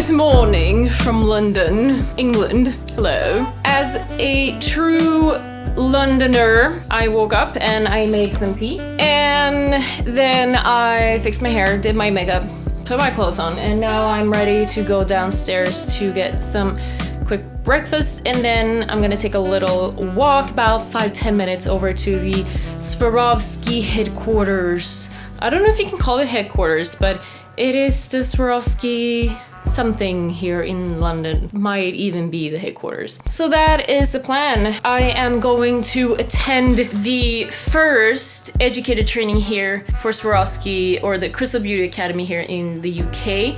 Good morning from London, England. Hello. As a true Londoner, I woke up and I made some tea. And then I fixed my hair, did my makeup, put my clothes on, and now I'm ready to go downstairs to get some quick breakfast, and then I'm gonna take a little walk, about 5-10 minutes, over to the Swarovski headquarters. I don't know if you can call it headquarters, but it is the Swarovski something here in London. Might even be the headquarters. So that is the plan. I am going to attend the first educated training here for Swarovski, or the Crystal Beauty Academy here in the UK.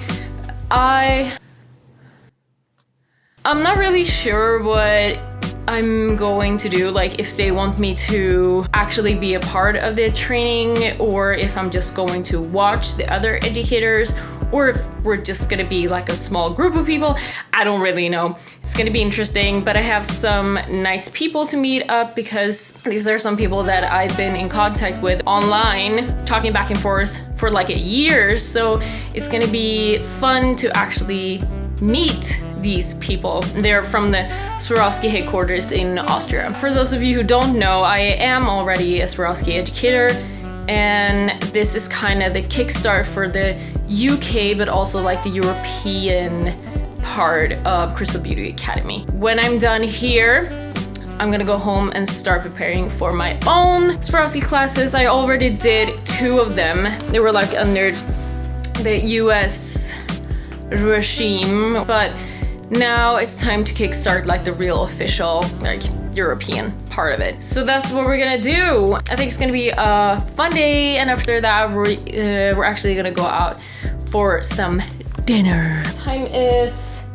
I'm not really sure what I'm going to do, like if they want me to actually be a part of the training, or if I'm just going to watch the other educators, or if we're just gonna be like a small group of people. I don't really know. It's gonna be interesting, but I have some nice people to meet up, because these are some people that I've been in contact with online, talking back and forth for like a year. So it's gonna be fun to actually meet these people. They're from the Swarovski headquarters in Austria. For those of you who don't know, I am already a Swarovski educator, and this is kind of the kickstart for the UK, but also like the European part of Crystal Beauty Academy. When I'm done here, I'm gonna go home and start preparing for my own Swarovski classes. I already did 2 of them. They were like under the US regime, but now it's time to kickstart like the real official, like European part of it. So that's what we're gonna do. I think it's gonna be a fun day, and after that we're actually gonna go out for some dinner. Time is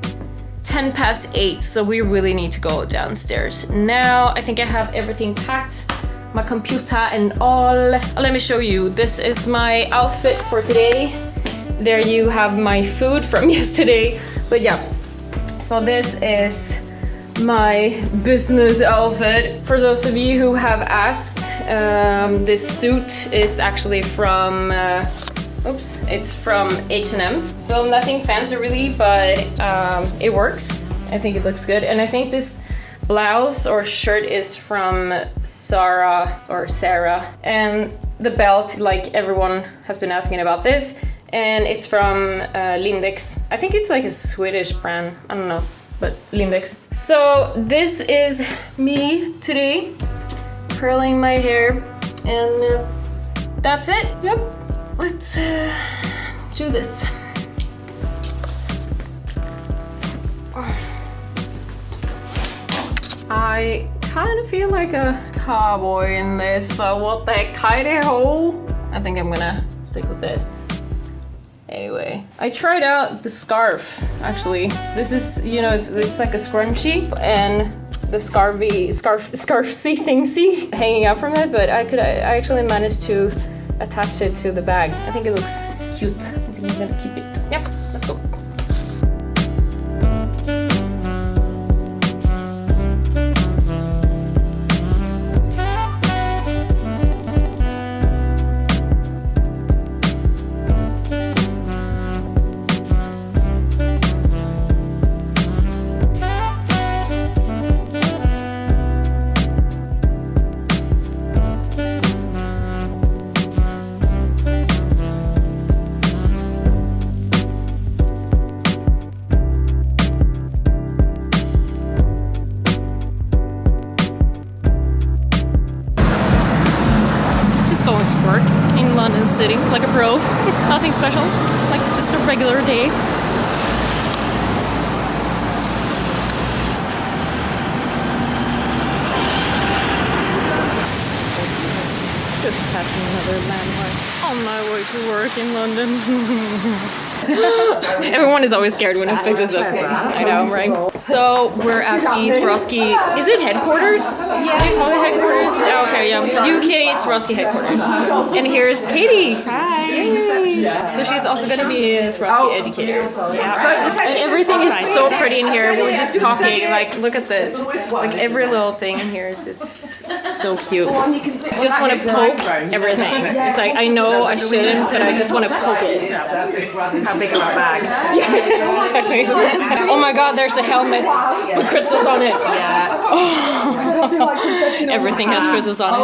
8:10, so we really need to go downstairs now. I think I have everything packed, my computer and all. Let me show you. This is my outfit for today. There you have my food from yesterday. But yeah, so this is my business outfit. For those of you who have asked, this suit is actually from, it's from H&M. So nothing fancy really, but it works. I think it looks good. And I think this blouse or shirt is from Sarah. And the belt, like everyone has been asking about this, and it's from Lindex. I think it's like a Swedish brand, I don't know, but Lindex. So this is me today, curling my hair, and that's it. Yep, let's do this. I kind of feel like a cowboy in this, but what the heck, hidey-ho? I think I'm gonna stick with this. Anyway, I tried out the scarf, actually. This is, you know, it's like a scrunchie, and the scarfy thingsy hanging out from it, but I actually managed to attach it to the bag. I think it looks cute. I think I'm gonna keep it. Yep, let's go. Going to work in London City like a pro. Nothing special, like just a regular day. Just passing another landmark on my way to work in London. Everyone is always scared when I pick this up. I know, right? So we're at the Swarovski. Is it headquarters? Yeah. Do you call it headquarters? Oh, okay, yeah. UK Swarovski headquarters. And here's Katie. Hi. Yay. So she's also going to be a Swarovski educator. And everything is so pretty in here. We were just talking, like, look at this. Like, every little thing in here is just so cute. I just want to poke everything. It's like, I know I shouldn't, but I just want to poke it. How big are our bags? Exactly. Oh my god, there's a helmet with crystals on it. Yeah. Everything has crystals on it.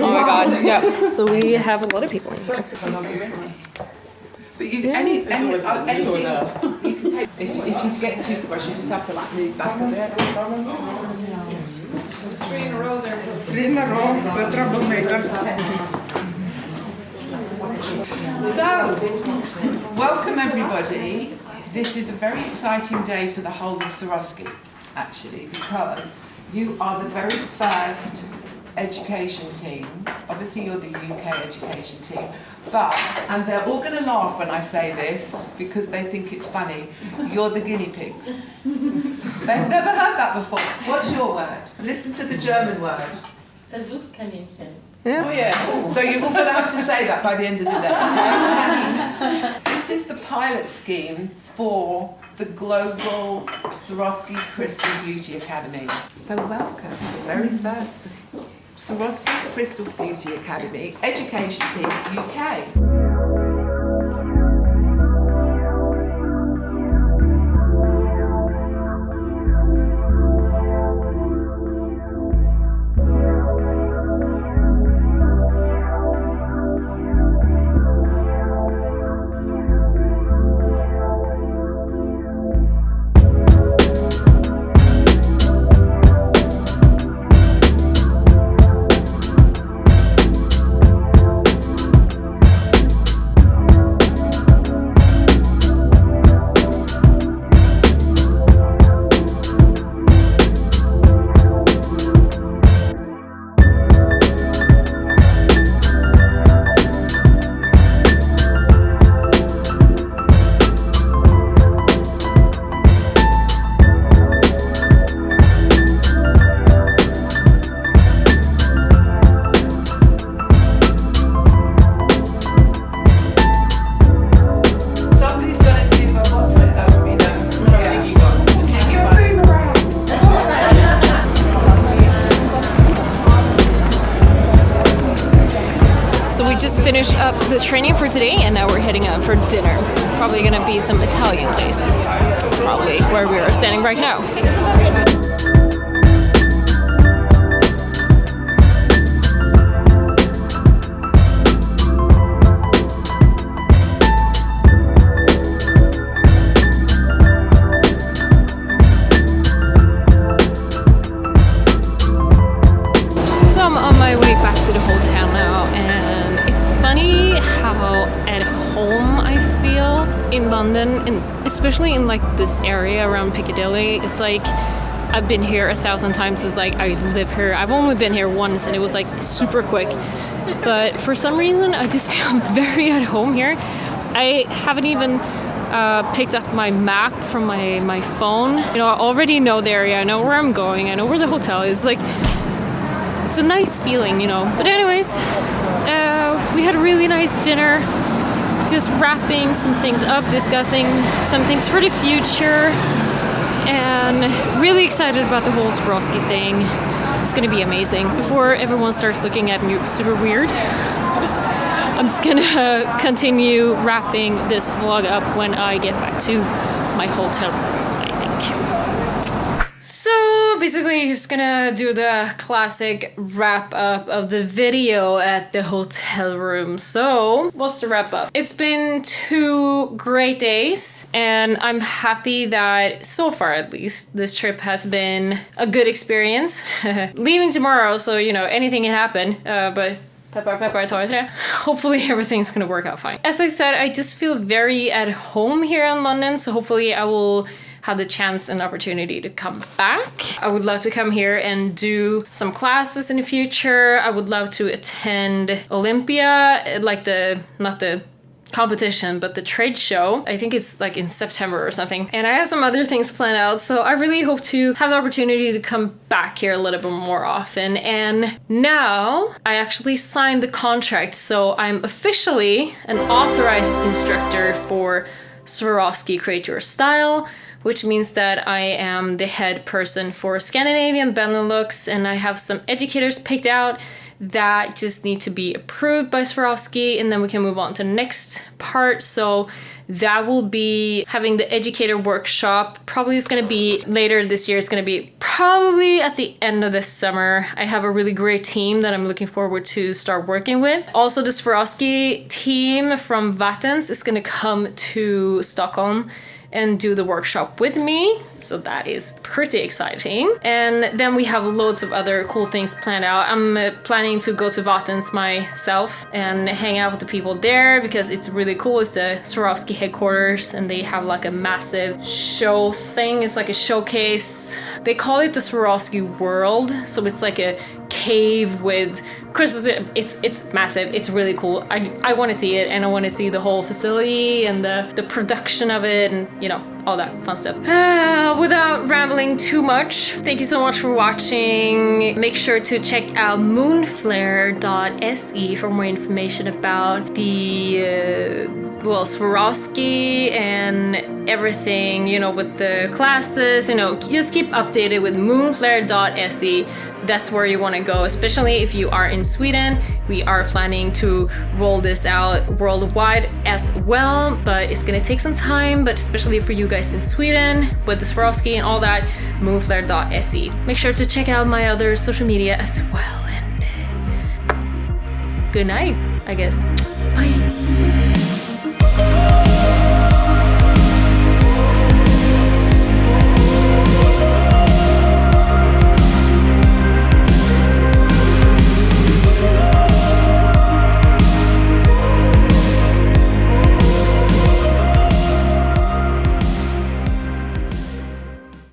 Oh my god. Yeah. So we have a lot of people in here. But anything you can take, if you get too squishy, you just have to like move back a bit. 3 in a row there. 3 in a row, the troublemakers. So, welcome everybody. This is a very exciting day for the whole of Swarovski, actually, because you are the very first education team. Obviously you're the UK education team, but, and they're all going to laugh when I say this because they think it's funny, you're the guinea pigs. They've never heard that before. What's your word? Listen to the German word. Versuchskaninchen. Yeah. Oh yeah. So you're all going to have to say that by the end of the day, okay? This is the pilot scheme for the Global Swarovski Crystal Beauty Academy. So welcome, the very first Swarovski Crystal Beauty Academy Education Team UK. Finished up the training for today and now we're heading out for dinner. Probably gonna be some Italian place. Probably where we are standing right now. So I'm on my way back to the hotel now, and it's funny how at home I feel in London, and especially in like this area around Piccadilly. It's like I've been here 1,000 times. It's like I live here. I've only been here once and it was like super quick, but for some reason I just feel very at home here. I haven't even picked up my map from my phone. You know, I already know the area, I know where I'm going, I know where the hotel is. Like, it's a nice feeling, you know. But anyways, we had a really nice dinner, just wrapping some things up, discussing some things for the future, and really excited about the whole Swarovski thing. It's gonna be amazing. Before everyone starts looking at me super weird, I'm just gonna continue wrapping this vlog up when I get back to my hotel room, I think. So basically just gonna do the classic wrap up of the video at the hotel room. So what's the wrap up? It's been 2 great days and I'm happy that so far at least this trip has been a good experience. Leaving tomorrow, so you know anything can happen, but hopefully everything's gonna work out fine. As I said, I just feel very at home here in London, so hopefully I will have the chance and opportunity to come back. I would love to come here and do some classes in the future. I would love to attend Olympia, like not the competition, but the trade show, I think it's like in September or something. And I have some other things planned out, so I really hope to have the opportunity to come back here a little bit more often. And now I actually signed the contract, so I'm officially an authorized instructor for Swarovski Create Your Style, which means that I am the head person for Scandinavian, Benelux, and I have some educators picked out that just need to be approved by Swarovski, and then we can move on to the next part. So that will be having the educator workshop. Probably it's going to be later this year. It's going to be probably at the end of this summer. I have a really great team that I'm looking forward to start working with. Also, the Swarovski team from Vattens is going to come to Stockholm and do the workshop with me. So that is pretty exciting. And then we have loads of other cool things planned out. I'm planning to go to Vattens myself and hang out with the people there because it's really cool. It's the Swarovski headquarters and they have like a massive show thing. It's like a showcase. They call it the Swarovski World. So it's like a cave with crystals. It's massive. It's really cool. I want to see it, and I want to see the whole facility and the production of it, and you know, all that fun stuff. Without rambling too much, thank you so much for watching. Make sure to check out moonflare.se for more information about the well, Swarovski and everything, you know, with the classes, you know, just keep updated with moonflare.se. That's where you want to go, especially if you are in Sweden. We are planning to roll this out worldwide as well, but it's gonna take some time, but especially for you guys in Sweden with the Swarovski and all that, moonflare.se. Make sure to check out my other social media as well, and good night, I guess. Bye.